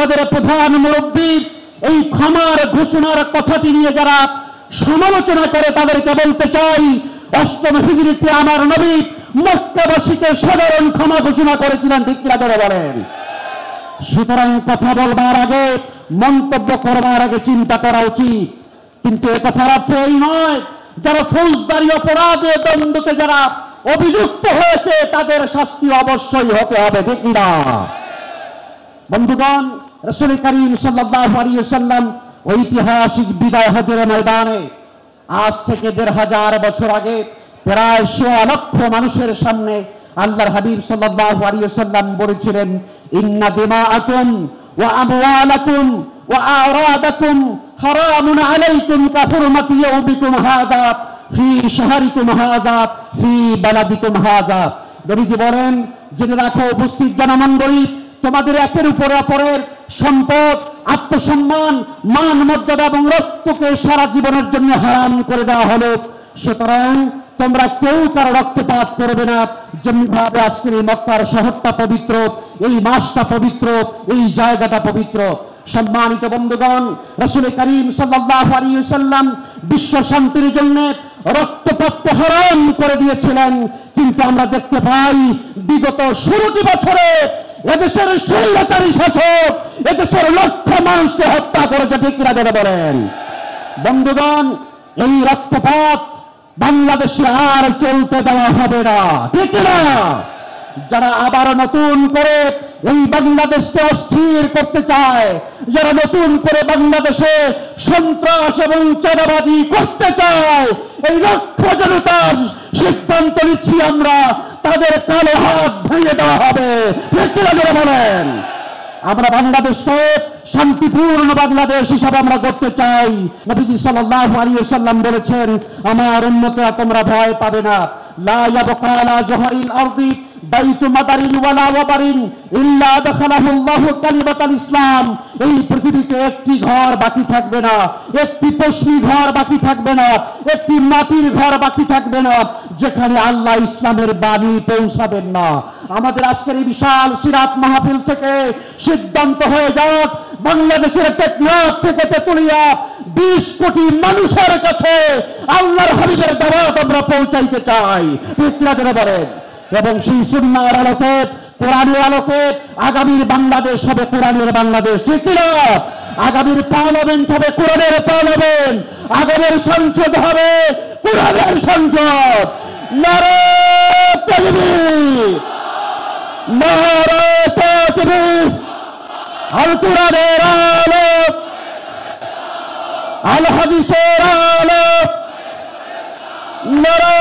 আমাদের প্রধান মুরব্বী এই ক্ষমার ঘোষণার কথাটি নিয়ে যারা সমালোচনা করে তাদেরকে বলতে চাই, অষ্টম হিজরিতে আমার নবী মক্কাবাসীকে সাধারণ ক্ষমা ঘোষণা করেছিলেন, ঠিক কিনা ধরে বলেন। সুতরাং কথা বলবার আগে, মন্তব্য করবার আগে চিন্তা করা উচিত। কিন্তু এ কথার অর্থ এই নয় যারা ফৌজদারি অপরাধে দণ্ডতে যারা অভিযুক্ত হয়েছে তাদের শাস্তি অবশ্যই হতে হবে, ঠিক না? বন্ধুগণ, রাসূল করিম সাল্লাল্লাহু আলাইহি ওয়াসাল্লাম ঐতিহাসিক বিদায় হজের ময়দানে আজ থেকে ১৫০০ বছর আগে প্রায় ১৬ লক্ষ মানুষের সামনে আল্লাহর হাবিব সাল্লাল্লাহু আলাইহি ওয়াসাল্লাম বলেছিলেন, ইন্না দিমাআকুম ওয়া আমওয়ালাকুম ওয়া আরাদাকুম হারামুন আলাইকুম কাহুরমাতি ইয়াউমিকুম হাযা ফি শাহরিকুম হাযা ফি বালাদিকুম হাযা। নবীজি বলেন, জেনে রাখো উপস্থিত জনমণ্ডলী, তোমাদের একের উপর অপরের সম্পদ, আত্মসম্মান, মান মর্যাদা এবং রক্তকে সারা জীবনের জন্য হারাম করে দেওয়া হলো। সুতরাং তোমরা কেউ কারো রক্তপাত করবে না। যেমনিভাবে আজকের এই মক্কার শহরটা পবিত্র, এই মাসটা পবিত্র, এই জায়গাটা পবিত্র। সম্মানিত বন্ধুগণ, রাসূল করিম সাল্লাল্লাহু আলাইহি ওয়াসাল্লাম বিশ্ব শান্তির জন্য রক্তপাত হারাম করে দিয়েছিলেন। কিন্তু আমরা দেখতে পাই বিগত 16টি বছরে এদেশের স্বৈরাচারী শাসক এদেশের লক্ষ মানুষকে হত্যা করেছে, ঠিক কিনা ধরে বলেন। বন্ধুগণ, এই রক্তপাত বাংলাদেশে আর চলতে দেওয়া হবে না, ঠিক না? যারা আবার নতুন করে এই বাংলাদেশকে অস্থির করতে চায়, যারা নতুন করে বাংলাদেশে সন্ত্রাস এবং চাঁদাবাজি করতে চায়, এই লক্ষ জনতার সিদ্ধান্ত নিচ্ছি আমরা, তাদের কালো হাত ভেঙে দেওয়া হবে, ঠিক কিনা ধরে বলেন। আমরা বাংলাদেশকে শান্তিপূর্ণ বাংলাদেশ হিসাবে আমরা করতে চাই। নবীজি সাল্লাল্লাহু আলাইহি ওয়াসাল্লাম বলেছেন, আমার উম্মতরা তোমরা ভয় পাবে না, লা ইয়াবকা আলা জহরিল আরদি বাইতু মাদারিন ওয়ালা ওয়াবারিন ইল্লা দাখালাহু আল্লাহু কালিমাতাল ইসলাম। এই পৃথিবীতে একটি ঘর বাকি থাকবে না, একটি পশ্চিমী ঘর বাকি থাকবে না, একটি মাটির ঘর বাকি থাকবে না যেখানে আল্লাহ ইসলামের বাণী পৌঁছাবেন না। আমাদের আজকের এই বিশাল সিরাত মাহফিল থেকে সিদ্ধান্ত হয়ে যাক, বাংলাদেশের টেকনাফ থেকে তেতুলিয়া 20 কোটি মানুষের কাছে আল্লাহর হাবিবের দাওয়াত আমরা পৌঁছাইতে চাই, ঠিক না বলেন। এবং সেই সুন্নাহর আলোকে, কোরআনের আলোকে আগামীর বাংলাদেশ হবে কোরআনের বাংলাদেশ, ঠিক না? আগামীর পার্লামেন্ট হবে কোরআনের পার্লামেন্ট, আগামীর সংসদ হবে কোরআনের সংসদ। নারে তাকবীর, নারে তাকবীর। আল কোরআনের আলো, আল হাদিসের আলো, নারে